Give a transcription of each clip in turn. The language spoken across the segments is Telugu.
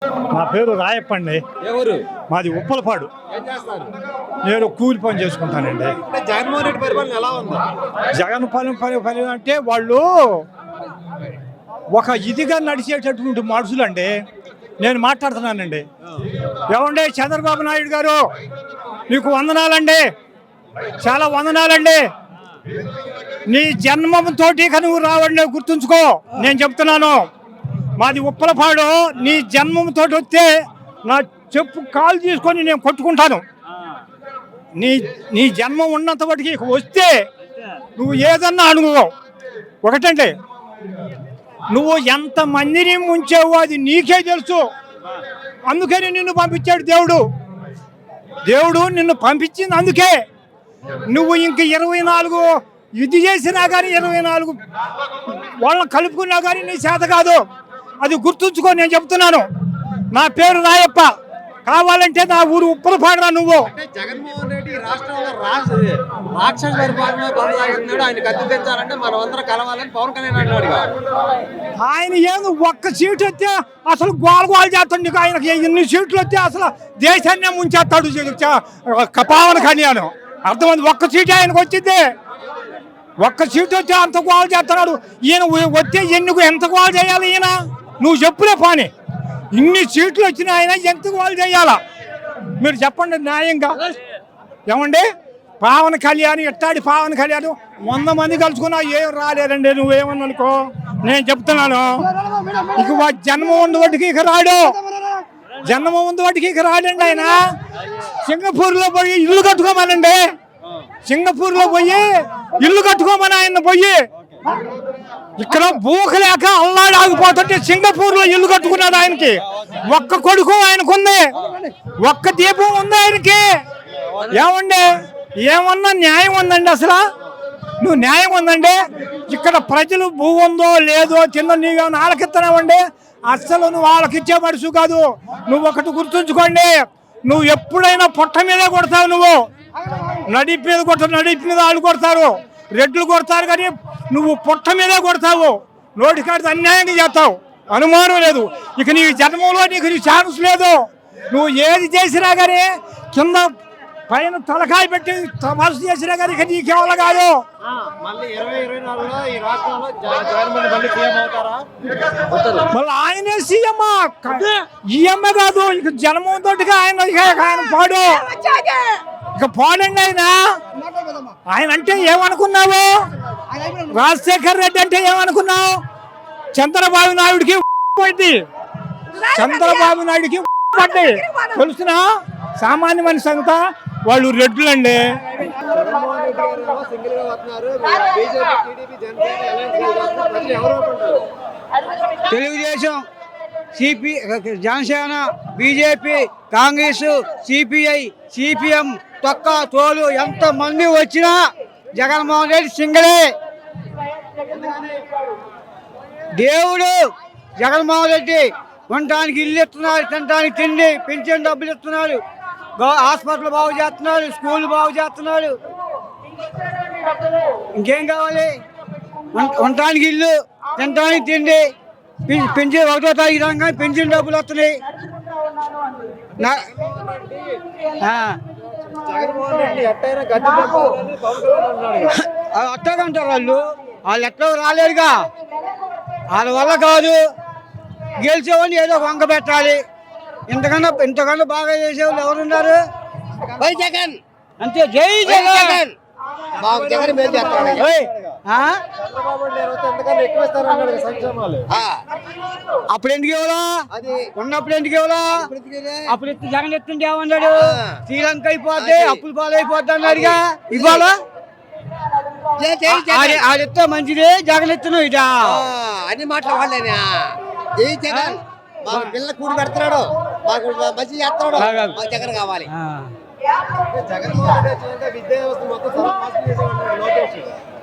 నా పేరు రాయప్ప అండి. ఎవరు మాది ఉప్పలపాడు. ఏం చేస్తారు? నేను కూలి పని చేసుకుంటానండి. అంటే జగన్మోహన్ రెడ్డి పరిపాలన ఎలా ఉంది? జగన్ పని అంటే వాళ్ళు ఒక ఇదిగా నడిచేటటువంటి మనుషులండి. నేను మాట్లాడుతున్నానండి. ఏమండి చంద్రబాబు నాయుడు గారు, నీకు వందనాలండి, చాలా వందనాలండి. నీ జన్మంతోటి నువ్వు రావండి, గుర్తుంచుకో. నేను చెప్తున్నాను, మాది ఉప్పలపాడు. నీ జన్మంతో వస్తే నా చెప్పు కాలు తీసుకొని నేను కొట్టుకుంటాను. నీ జన్మం ఉన్నంత వాటికి వస్తే నువ్వు ఏదన్నా అనుకో. ఒకటండి, నువ్వు ఎంత మందిని ముంచావో అది నీకే తెలుసు. అందుకని నిన్ను పంపించాడు దేవుడు నిన్ను పంపించింది అందుకే. నువ్వు ఇంక 24 ఇది చేసినా కానీ 24 వాళ్ళని కలుపుకున్నా కానీ నీ చేత కాదు. అది గుర్తుంచుకో. నేను చెప్తున్నాను, నా పేరు రాయప్ప. కావాలంటే నా ఊరు ఉప్పలపాడురా నువ్వు. జగన్మోహన్ రెడ్డి రాష్ట్రంలో రాక్షస పరిపాలన కొనసాగుతున్నాడు. ఆయన కత్తి తెచ్చారంటే మనం అందరం కలవాలని పవన్ కళ్యాణ్ అన్నాడు. ఆయన ఏదో ఒక్క సీటు వస్తే అసలు గోలు చేస్తాడు. ఆయనకి ఎన్ని సీట్లు వస్తే అసలు దేశాన్నే ముంచేస్తాడు పవన్ కళ్యాణ్. అర్థమైంది? ఒక్క సీటు ఆయనకు వచ్చింది. ఒక్క సీటు వచ్చి అంత గోలు చేస్తున్నాడు. ఈయన వచ్చే ఎన్నికు ఎంత గోలు చేయాలి ఈయన? నువ్వు చెప్పులే పాని. ఇన్ని సీట్లు వచ్చిన ఆయన ఎంత గోలు చేయాలా? మీరు చెప్పండి న్యాయంగా. ఏమండి, పవన్ కళ్యాణ్ ఎట్టాడి పవన్ కళ్యాణ్ 100 మంది కలుసుకున్నా ఏం రాలేదండి. నువ్వేమన్నా అనుకో, నేను చెప్తున్నాను. ఇక జన్మ ఉంది వాటికి ఇక రాడు. జన్మ ఉంది వాటికి ఇక రాడండి. ఆయన సింగపూర్లో పోయి ఇల్లు కట్టుకోమనండి. సింగపూర్లో పోయి ఇల్లు కట్టుకోమని ఆయన పోయి. ఇక్కడ భూక లేక అల్లాడి ఆగిపోతుంటే సింగపూర్లో ఇల్లు కట్టుకున్నాడు. ఆయనకి ఒక్క కొడుకు ఆయనకుంది, ఒక్క దీపం ఉంది ఆయనకి. ఏమండి, ఏమన్నా న్యాయం ఉందండి? అసలు నువ్వు న్యాయం ఉందండి? ఇక్కడ ప్రజలు భూ ఉందో లేదో తిన్న నీవు ఆలకిస్తున్నావండి. అసలు నువ్వు వాళ్ళకిచ్చే మడుసు కాదు. నువ్వు ఒకటి గుర్తుంచుకోండి, నువ్వు ఎప్పుడైనా పొట్ట మీదే కొడతావు. నువ్వు నడిపి మీద కొడతావు, నడిపి మీద వాళ్ళు కొడతారు, రెడ్లు కొడతారు, కానీ నువ్వు పొట్ట మీదే కొడతావు. నోటికాడితే అన్యాయంగా చేస్తావు, అనుమానం లేదు. ఇక నీ జన్మంలో నీకు ఛాన్స్ లేదు. నువ్వు ఏది చేసినా కానీ కింద పైన తలకాయ పెట్టి తమాసు చేసినా కానీ ఇక నీకేవాళ్ళ కాదు. మళ్ళీ ఆయనే సీఎం. ఈఎంఏ కాదు, ఇక జన్మంతో ఆయన పాడు. ఇక పాడండి ఆయన అంటే ఏమనుకున్నావు? రాజశేఖర్ రెడ్డి అంటే ఏమనుకున్నావు? చంద్రబాబు నాయుడికి పడ్డి, చంద్రబాబు నాయుడికి పడ్డి. తెలుసునా? సామాన్య మనిషి అంతా వాళ్ళు రెడ్లండి. Telugudesam, Janasena, BJP, Congress, CPI, CPM, తొక్క తోలు ఎంతమంది వచ్చినా జగన్మోహన్ రెడ్డి సింగలే. దేవుడు జగన్మోహన్ రెడ్డి ఉండటానికి ఇల్లు ఇస్తున్నాడు, తినడానికి తిండి, పెన్షన్ డబ్బులు ఇస్తున్నాడు, హాస్పిటల్ బాగు చేస్తున్నాడు, స్కూల్ బాగు చేస్తున్నాడు. ఇంకేం కావాలి? ఉండటానికి ఇల్లు, తినడానికి తిండి, పెన్షన్ 1వ తారీఖు రాగానే పెన్షన్ డబ్బులు వస్తున్నాయి. అట్టగంటారు వాళ్ళు ఎట్లా రాలేరుగా. వాళ్ళ వల్ల కాదు. గెలిచేవాడిని ఏదో వంక పెట్టాలి. ఇంతకన్నా బాగా చేసేవాళ్ళు ఎవరున్నారు? జగన్ అంతే. జై జగన్. అప్పుడు ఎందుకు ఇవ్వాలా? ఉన్నప్పుడు ఎందుకు ఇవ్వాలా? అప్పుడు జగన్ ఎత్తుంటే ఏమన్నాడు? శ్రీలంక అయిపోద్ది, అప్పులు పాలైపోద్ది అన్నాడుగా. ఇవ్వాలా? ఆడెత్తే మంచిది, జగన్ ఎత్తును ఇట అన్ని మాట్లాడాలేనా? జై జగన్. మాకు పిల్లలు కూడి పెడుతున్నాడు, మాకు మంచి చేస్తున్నాడు, మాకు జగన్ కావాలి.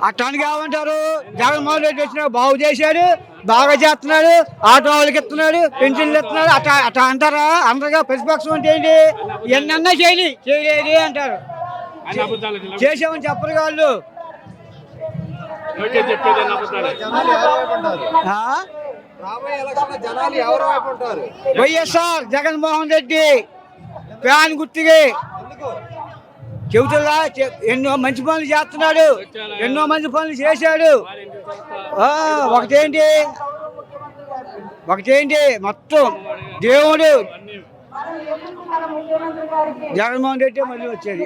అట్టానికి ఏమంటారు? జగన్మోహన్ రెడ్డి వచ్చినా బాగు చేశాడు, బాగా చేస్తున్నాడు, ఆటో వాళ్ళకి ఇస్తున్నాడు, పెన్షన్లు ఇస్తున్నాడు. అట్లా అంటారా? అందరుగా ప్రతిపక్షం అంటే ఏంటి? ఎన్నన్నా చేయలేదు అంటారు. చేసామని చెప్పరు వాళ్ళు. రాబోయే ఎలక్షన్ జనాలు ఎవరి వైపు ఉంటారు? వైఎస్ఆర్ జగన్మోహన్ రెడ్డి ఫ్యాన్ గుర్తుగా చెబుతున్నా ఎన్నో మంచి పనులు చేస్తున్నాడు, ఎన్నో మంచి పనులు చేశాడు. ఒకటేంటి మొత్తం దేవుడు జగన్మోహన్ రెడ్డి మళ్ళీ వచ్చేది.